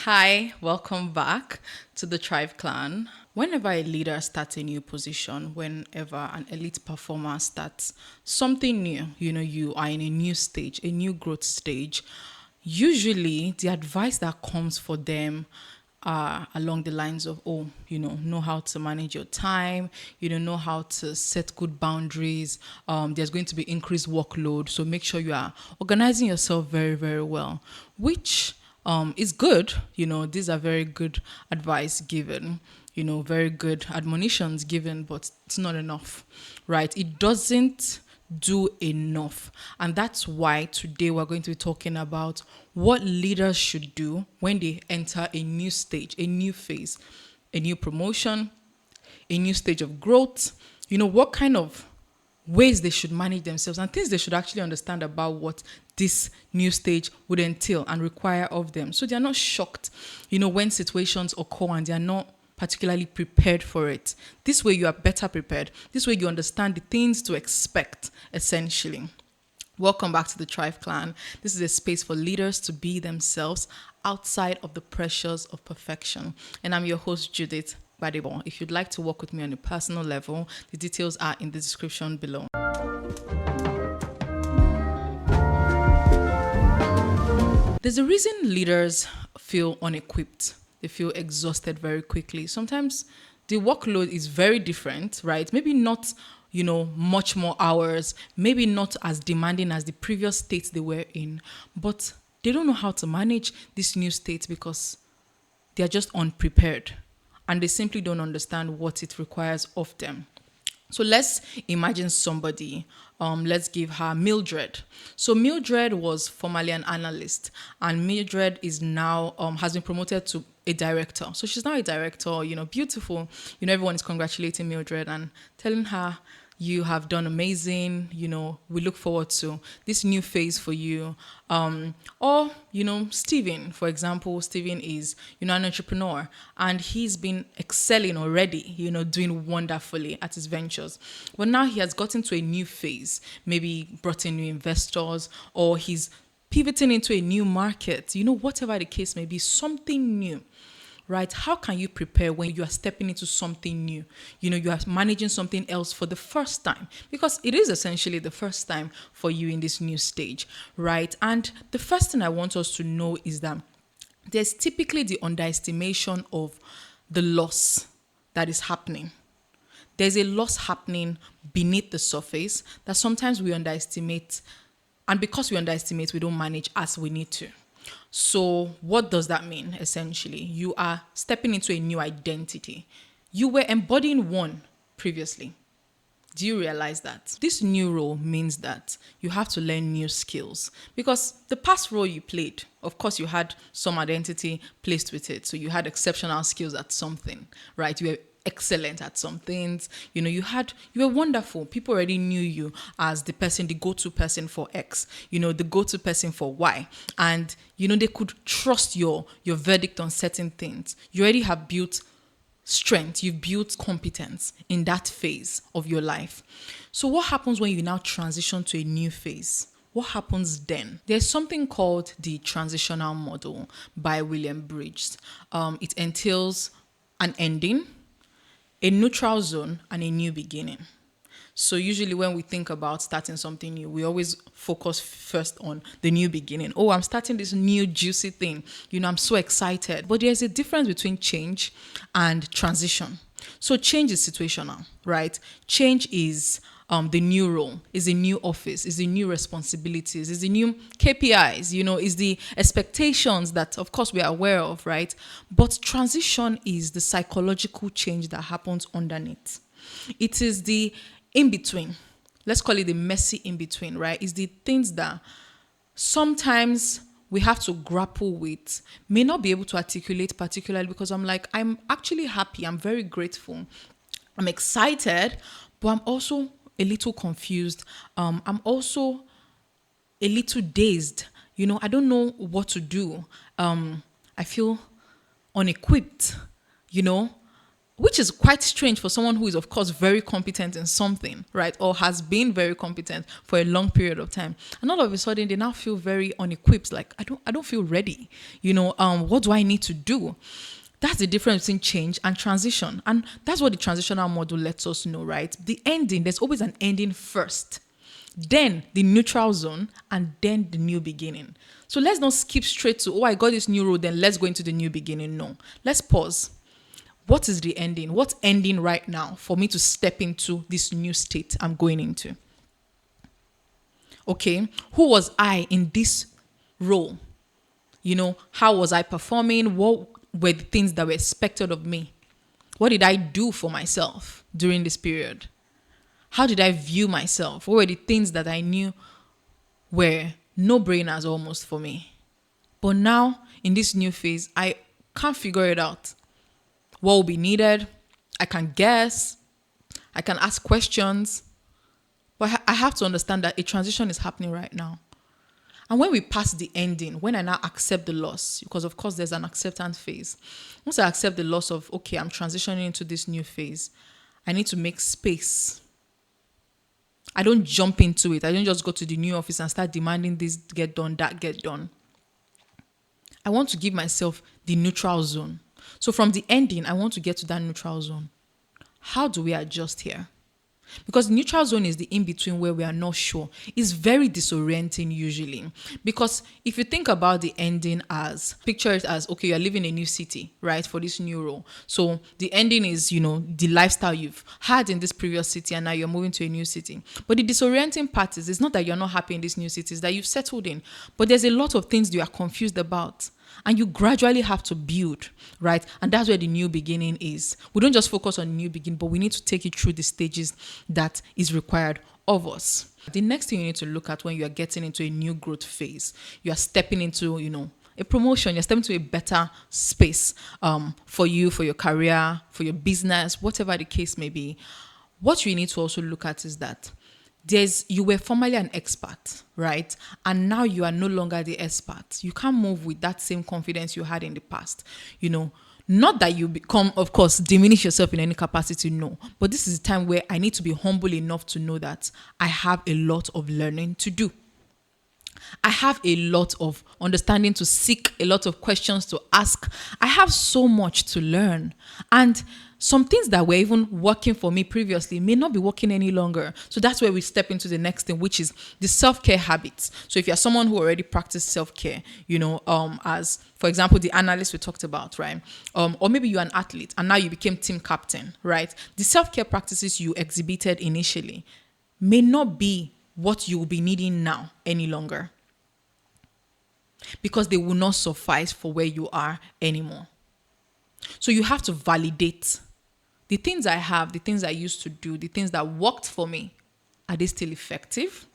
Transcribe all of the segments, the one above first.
Hi, welcome back to the Tribe Clan. Whenever a leader starts a new position, whenever an elite performer starts something new, you are in a new stage, a new growth stage, usually the advice that comes for them are along the lines of, know how to manage your time, know how to set good boundaries. There's going to be increased workload, so make sure you are organizing yourself very, very well, which is good. These are very good advice given, very good admonitions given, but it's not enough, right? It doesn't do enough. And that's why today we're going to be talking about what leaders should do when they enter a new stage, a new phase, a new promotion, a new stage of growth. What kind of ways they should manage themselves and things they should actually understand about what this new stage would entail and require of them. So they're not shocked, when situations occur and they're not particularly prepared for it. This way you are better prepared. This way you understand the things to expect, essentially. Welcome back to the Tribe Clan. This is a space for leaders to be themselves outside of the pressures of perfection. And I'm your host, Judith Badebo. If you'd like to work with me on a personal level, the details are in the description below. There's a reason leaders feel unequipped. They feel exhausted very quickly. Sometimes the workload is very different, right? Maybe not, much more hours, maybe not as demanding as the previous state they were in, but they don't know how to manage this new state because they're just unprepared and they simply don't understand what it requires of them. So let's imagine somebody. Let's give her Mildred. So Mildred was formerly an analyst, and Mildred is now has been promoted to a director. So she's now a director. Beautiful. Everyone is congratulating Mildred and telling her, "You have done amazing. We look forward to this new phase for you." Steven, for example, Steven is, an entrepreneur and he's been excelling already, doing wonderfully at his ventures. But now he has gotten to a new phase, maybe brought in new investors or he's pivoting into a new market, whatever the case may be, something new. Right? How can you prepare when you are stepping into something new? You are managing something else for the first time because it is essentially the first time for you in this new stage, right? And the first thing I want us to know is that there's typically the underestimation of the loss that is happening. There's a loss happening beneath the surface that sometimes we underestimate. And because we underestimate, we don't manage as we need to. So what does that mean? Essentially, you are stepping into a new identity. You were embodying one previously. Do you realize that? This new role means that you have to learn new skills because the past role you played, of course, you had some identity placed with it. So you had exceptional skills at something, right? You were excellent at some things. You were wonderful. People already knew you as the go-to person for X, the go-to person for Y. And, they could trust your verdict on certain things. You already have built strength, you've built competence in that phase of your life. So what happens when you now transition to a new phase? What happens then? There's something called the transitional model by William Bridges. It entails an ending, a neutral zone, and a new beginning. So usually when we think about starting something new, we always focus first on the new beginning. Oh, I'm starting this new juicy thing. I'm so excited. But there's a difference between change and transition. So change is situational, right? Change is the new role, is a new office, is the new responsibilities, is the new KPIs, is the expectations that, of course, we are aware of, right? But transition is the psychological change that happens underneath. It is the in-between. Let's call it the messy in-between, right? It's the things that sometimes we have to grapple with, may not be able to articulate particularly because I'm actually happy. I'm very grateful. I'm excited, but I'm also a little confused. I'm also a little dazed. I don't know what to do. I feel unequipped, which is quite strange for someone who is, of course, very competent in something, right? Or has been very competent for a long period of time. And all of a sudden, they now feel very unequipped. Like, I don't feel ready. What do I need to do? That's the difference between change and transition. And that's what the transitional model lets us know, right? The ending, there's always an ending first, then the neutral zone, and then the new beginning. So let's not skip straight to, oh, I got this new role, then let's go into the new beginning. No, let's pause. What is the ending? What's ending right now for me to step into this new state I'm going into? Okay, who was I in this role? How was I performing? What were the things that were expected of me? What did I do for myself during this period? How did I view myself? What were the things that I knew were no-brainers almost for me? But now, in this new phase, I can't figure it out. What will be needed? I can guess. I can ask questions. But I have to understand that a transition is happening right now. And when we pass the ending, when I now accept the loss, because of course there's an acceptance phase. Once I accept the loss of, okay, I'm transitioning into this new phase, I need to make space. I don't jump into it. I don't just go to the new office and start demanding this get done, that get done. I want to give myself the neutral zone. So from the ending, I want to get to that neutral zone. How do we adjust here? Because the neutral zone is the in-between where we are not sure. It's very disorienting usually. Because if you think about the ending as, picture it as, okay, you're living in a new city, right, for this new role. So the ending is, the lifestyle you've had in this previous city and now you're moving to a new city. But the disorienting part is, it's not that you're not happy in this new city, it's that you've settled in. But there's a lot of things you are confused about. And you gradually have to build, right? And that's where the new beginning is. We don't just focus on the new beginning, but we need to take it through the stages that is required of us. The next thing you need to look at when you are getting into a new growth phase, you are stepping into, a promotion, you're stepping into a better space for you, for your career, for your business, whatever the case may be. What you need to also look at is that you were formerly an expert, right? And now you are no longer the expert. You can't move with that same confidence you had in the past. Not that you become, of course, diminish yourself in any capacity, no. But this is a time where I need to be humble enough to know that I have a lot of learning to do. I have a lot of understanding to seek, a lot of questions to ask. I have so much to learn. And some things that were even working for me previously may not be working any longer. So that's where we step into the next thing, which is the self-care habits. So if you're someone who already practiced self-care, as, for example, the analyst we talked about, right? Or maybe you're an athlete and now you became team captain, right? The self-care practices you exhibited initially may not be what you will be needing now any longer, because they will not suffice for where you are anymore. So you have to validate the things I have, the things I used to do, the things that worked for me. Are they still effective?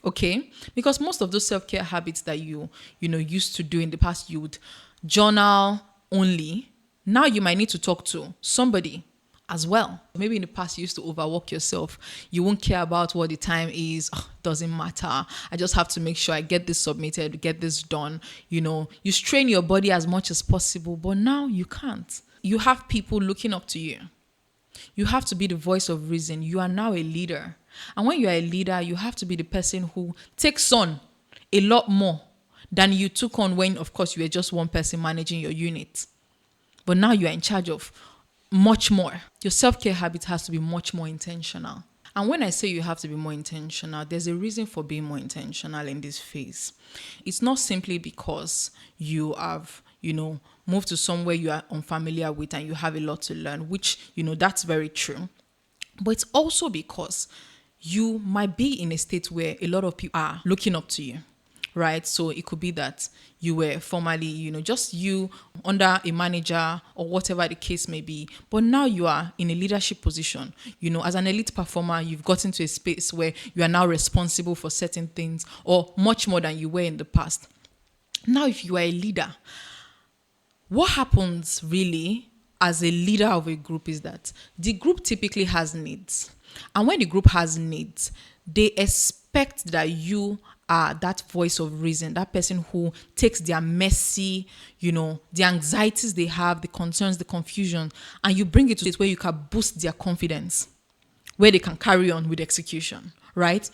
Okay, because most of those self-care habits that you used to do in the past, you would journal only. Now you might need to talk to somebody as well. Maybe in the past you used to overwork yourself. You won't care about what the time is. Doesn't matter. I just have to make sure I get this submitted, get this done. You strain your body as much as possible, but now you can't. You have people looking up to you. You have to be the voice of reason. You are now a leader. And when you are a leader, you have to be the person who takes on a lot more than you took on when, of course, you were just one person managing your unit. But now you are in charge of much more. Your self-care habit has to be much more intentional. And when I say you have to be more intentional, there's a reason for being more intentional in this phase. It's not simply because you have, moved to somewhere you are unfamiliar with and you have a lot to learn, which, that's very true. But it's also because you might be in a state where a lot of people are looking up to you, right? So it could be that you were formerly, just you under a manager or whatever the case may be. But now you are in a leadership position. As an elite performer, you've gotten to a space where you are now responsible for certain things or much more than you were in the past. Now, if you are a leader, what happens really as a leader of a group is that the group typically has needs. And when the group has needs, they expect that you that voice of reason, that person who takes their messy, the anxieties they have, the concerns, the confusion, and you bring it to it where you can boost their confidence, where they can carry on with execution, right?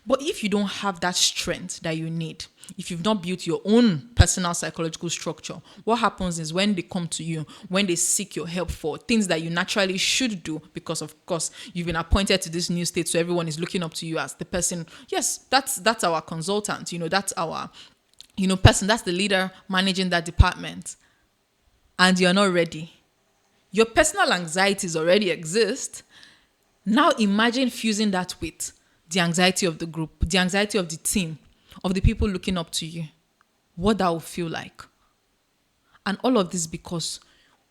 But if you don't have that strength that you need, if you've not built your own personal psychological structure, what happens is when they come to you, when they seek your help for things that you naturally should do, because of course you've been appointed to this new state, so everyone is looking up to you as the person. Yes, that's our consultant, that's our person, that's the leader managing that department, and you're not ready. Your personal anxieties already exist. Now imagine fusing that with the anxiety of the group, the anxiety of the team, of the people looking up to you. What that will feel like. And all of this because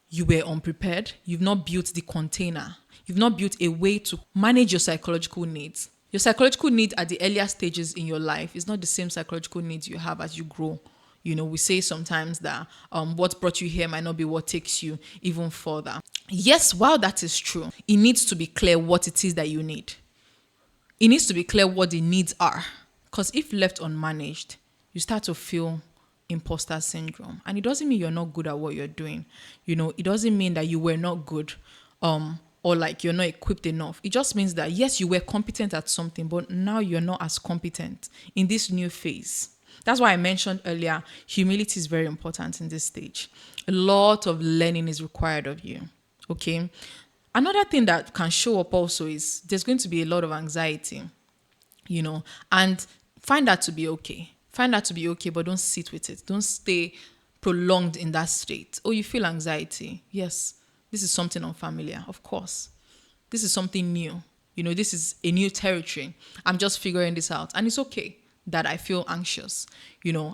you were unprepared. You've not built the container. You've not built a way to manage your psychological needs. Your psychological needs at the earlier stages in your life is not the same psychological needs you have as you grow. We say sometimes that what brought you here might not be what takes you even further. Yes, while that is true, it needs to be clear what it is that you need. It needs to be clear what the needs are. Because if left unmanaged, you start to feel imposter syndrome. And it doesn't mean you're not good at what you're doing. It doesn't mean that you were not good or like you're not equipped enough. It just means that, yes, you were competent at something, but now you're not as competent in this new phase. That's why I mentioned earlier, humility is very important in this stage. A lot of learning is required of you, okay? Another thing that can show up also is there's going to be a lot of anxiety, and find that to be okay. Find that to be okay, but don't sit with it. Don't stay prolonged in that state. Oh, you feel anxiety. Yes, this is something unfamiliar, of course. This is something new. This is a new territory. I'm just figuring this out, and it's okay that I feel anxious.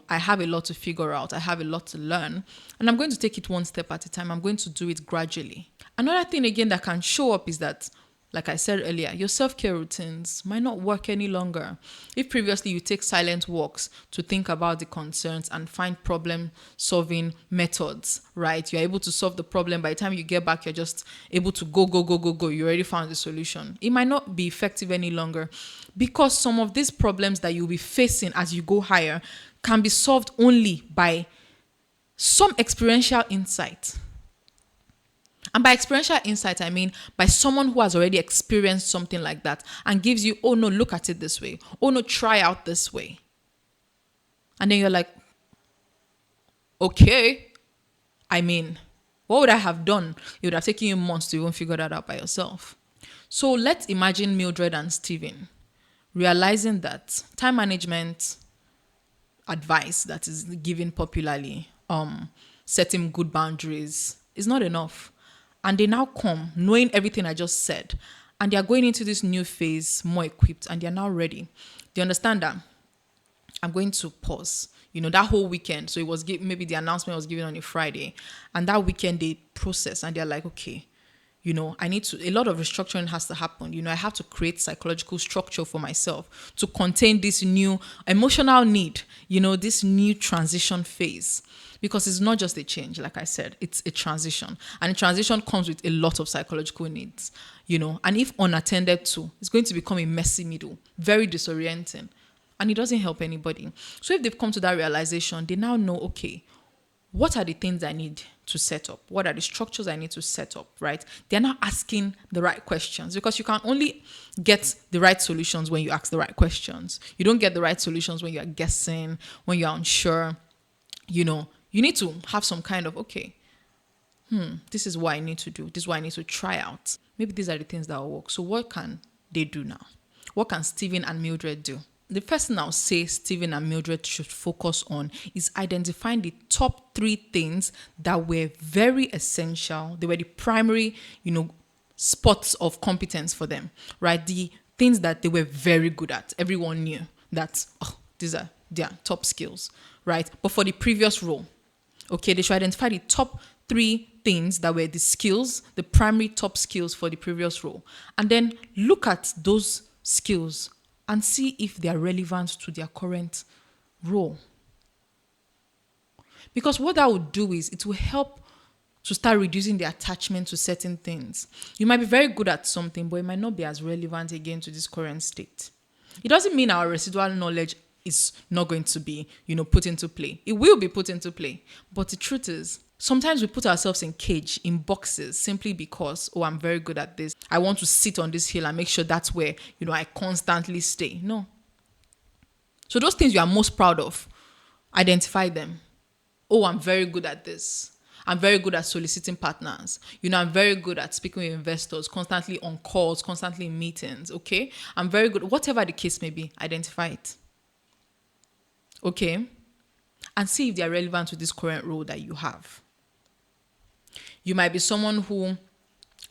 I have a lot to figure out. I have a lot to learn, and I'm going to take it one step at a time. I'm going to do it gradually. Another thing again that can show up is that, like I said earlier, your self-care routines might not work any longer. If previously you take silent walks to think about the concerns and find problem-solving methods, right? You're able to solve the problem. By the time you get back, you're just able to go. You already found the solution. It might not be effective any longer because some of these problems that you'll be facing as you go higher can be solved only by some experiential insight. And by experiential insight, I mean by someone who has already experienced something like that and gives you, oh no, look at it this way. Oh no, try out this way. And then you're like, okay. I mean, what would I have done? It would have taken you months to even figure that out by yourself. So let's imagine Mildred and Steven realizing that time management advice that is given popularly, setting good boundaries is not enough. And they now come knowing everything I just said. And they are going into this new phase more equipped and they are now ready. Do you understand that? I'm going to pause. That whole weekend. So it was maybe the announcement was given on a Friday. And that weekend they process and they're like, okay, I need to, a lot of restructuring has to happen. I have to create psychological structure for myself to contain this new emotional need, this new transition phase. Because it's not just a change, like I said, it's a transition. And a transition comes with a lot of psychological needs, and if unattended to, it's going to become a messy middle, very disorienting. And it doesn't help anybody. So if they've come to that realization, they now know, okay, what are the things I need to set up? What are the structures I need to set up, right? They're now asking the right questions because you can only get the right solutions when you ask the right questions. You don't get the right solutions when you're guessing, when you're unsure, You need to have some kind of, okay, this is what I need to do. This is what I need to try out. Maybe these are the things that will work. So what can they do now? What can Steven and Mildred do? The first thing I'll say Steven and Mildred should focus on is identifying the top 3 things that were very essential. They were the primary, spots of competence for them, right? The things that they were very good at. Everyone knew that, these are their top skills, right? But for the previous role, okay, they should identify the top 3 things that were the skills, the primary top skills for the previous role. And then look at those skills and see if they are relevant to their current role. Because what that would do is it will help to start reducing the attachment to certain things. You might be very good at something, but it might not be as relevant again to this current state. It doesn't mean our residual knowledge is not going to be, put into play. It will be put into play. But the truth is, sometimes we put ourselves in cage, in boxes, simply because, oh, I'm very good at this. I want to sit on this hill and make sure that's where, I constantly stay. No. So those things you are most proud of, identify them. Oh, I'm very good at this. I'm very good at soliciting partners. I'm very good at speaking with investors, constantly on calls, constantly in meetings. Okay. I'm very good. Whatever the case may be, identify it. Okay. And see if they are relevant to this current role that you have. You might be someone who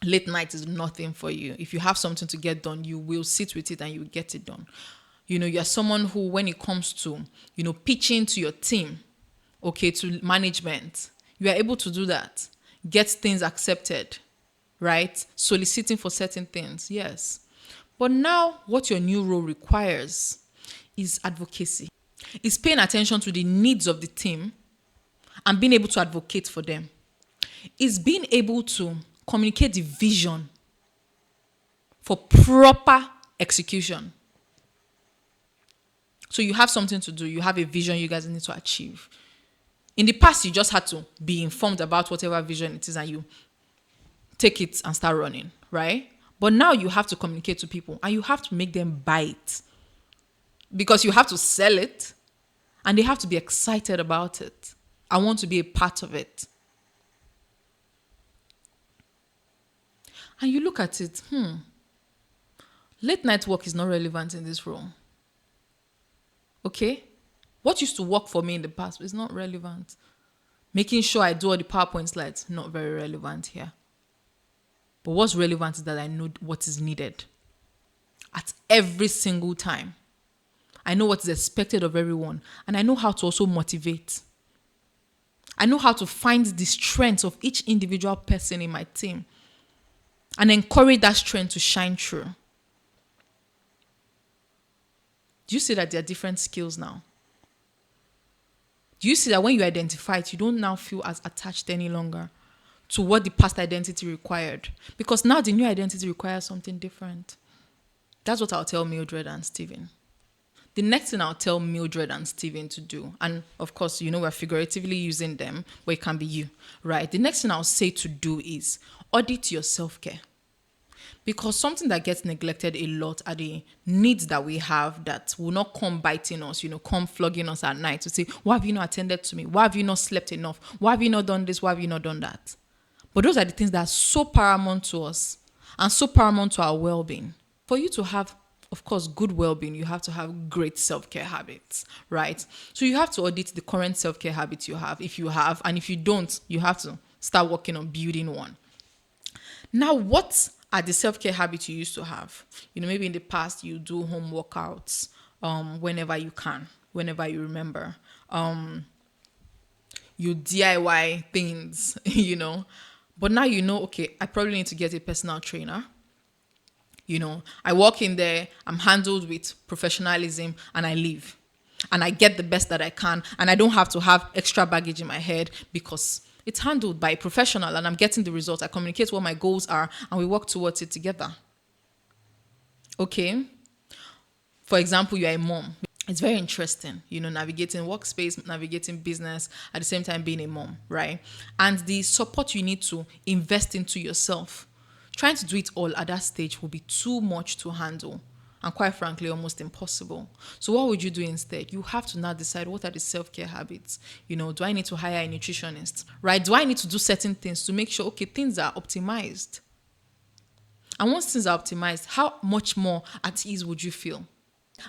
late night is nothing for you. If you have something to get done, you will sit with it and you will get it done. You're someone who, when it comes to, pitching to your team, okay, to management, you are able to do that. Get things accepted, right? Soliciting for certain things, yes. But now what your new role requires is advocacy. It's paying attention to the needs of the team and being able to advocate for them. It's being able to communicate the vision for proper execution. So you have something to do. You have a vision you guys need to achieve. In the past, you just had to be informed about whatever vision it is and you take it and start running, right? But now you have to communicate to people and you have to make them buy it. Because you have to sell it and they have to be excited about it. I want to be a part of it. And you look at it, late night work is not relevant in this role. Okay? What used to work for me in the past is not relevant. Making sure I do all the PowerPoint slides, not very relevant here. But what's relevant is that I know what is needed at every single time. I know what is expected of everyone. And I know how to also motivate. I know how to find the strengths of each individual person in my team and encourage that strength to shine through. Do you see that there are different skills now? Do you see that when you identify it, you don't now feel as attached any longer to what the past identity required? Because now the new identity requires something different. That's what I'll tell Mildred and Stephen. The next thing I'll tell Mildred and Stephen to do, and of course, we're figuratively using them, but it can be you, right? The next thing I'll say to do is audit your self-care. Because something that gets neglected a lot are the needs that we have that will not come biting us, come flogging us at night to say, why have you not attended to me? Why have you not slept enough? Why have you not done this? Why have you not done that? But those are the things that are so paramount to us and so paramount to our well-being. For you to have, of course, good well-being, you have to have great self-care habits, right? So you have to audit the current self-care habits you have, if you have, and if you don't, you have to start working on building one. Now, what are the self-care habits you used to have? Maybe in the past you do home workouts whenever you can, whenever you remember. You DIY things, But now okay, I probably need to get a personal trainer. I walk in there, I'm handled with professionalism, and I leave. And I get the best that I can, and I don't have to have extra baggage in my head because it's handled by a professional and I'm getting the results. I communicate what my goals are and we work towards it together. Okay? For example, you're a mom. It's very interesting, navigating workspace, navigating business, at the same time being a mom, right? And the support you need to invest into yourself. Trying to do it all at that stage will be too much to handle. And quite frankly, almost impossible. So what would you do instead? You have to now decide, what are the self-care habits? Do I need to hire a nutritionist? Right? Do I need to do certain things to make sure, okay, things are optimized? And once things are optimized, how much more at ease would you feel?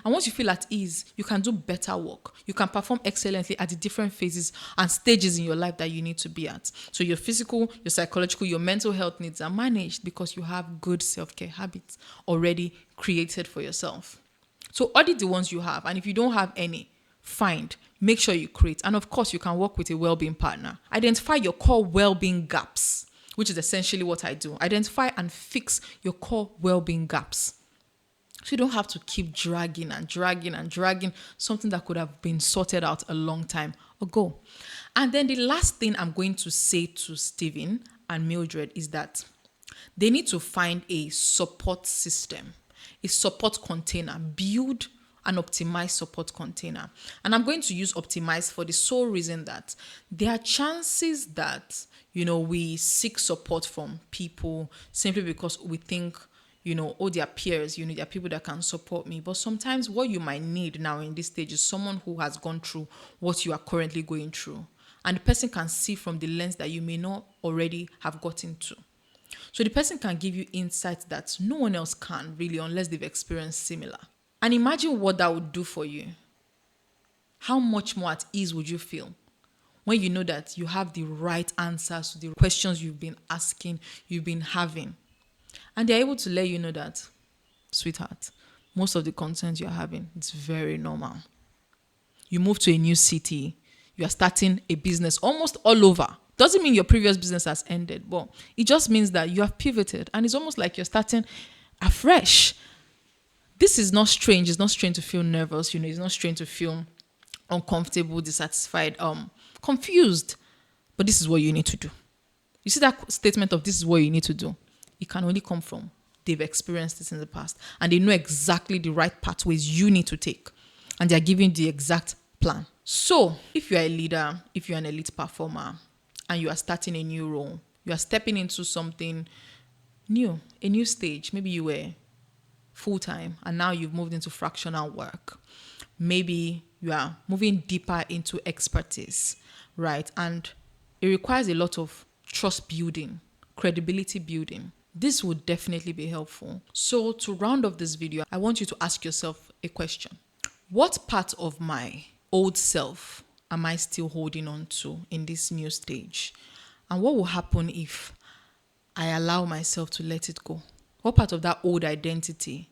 And once you feel at ease, you can do better work. You can perform excellently at the different phases and stages in your life that you need to be at. So your physical, your psychological, your mental health needs are managed because you have good self-care habits already created for yourself. So audit the ones you have. And if you don't have any, make sure you create. And of course, you can work with a well-being partner. Identify your core well-being gaps, which is essentially what I do. Identify and fix your core well-being gaps. So you don't have to keep dragging something that could have been sorted out a long time ago. And then the last thing I'm going to say to Stephen and Mildred is that they need to find a support system, a support container. Build an optimized support container. And I'm going to use optimized for the sole reason that there are chances that, we seek support from people simply because we think, oh, they are peers, they are people that can support me. But sometimes what you might need now in this stage is someone who has gone through what you are currently going through. And the person can see from the lens that you may not already have gotten to. So the person can give you insights that no one else can really unless they've experienced similar. And imagine what that would do for you. How much more at ease would you feel when you know that you have the right answers to the questions you've been asking, you've been having. And they're able to let you know that, sweetheart, most of the concerns you're having, it's very normal. You move to a new city, you are starting a business almost all over. Doesn't mean your previous business has ended, but it just means that you have pivoted and it's almost like you're starting afresh. This is not strange. It's not strange to feel nervous. It's not strange to feel uncomfortable, dissatisfied, confused. But this is what you need to do. You see that statement of this is what you need to do? It can only come from they've experienced this in the past and they know exactly the right pathways you need to take. And they're giving the exact plan. So if you're a leader, if you're an elite performer, and you are starting a new role, you are stepping into something new, a new stage. Maybe you were full-time and now you've moved into fractional work. Maybe you are moving deeper into expertise, right? And it requires a lot of trust building, credibility building. This would definitely be helpful. So to round off this video, I want you to ask yourself a question. What part of my old self am I still holding on to in this new stage? And what will happen if I allow myself to let it go? What part of that old identity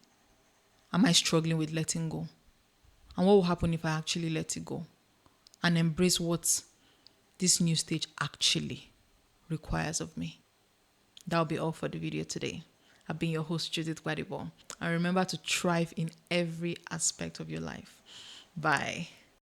am I struggling with letting go? And what will happen if I actually let it go and embrace what this new stage actually requires of me? That'll be all for the video today. I've been your host, Judith Guadibo. And remember to thrive in every aspect of your life. Bye.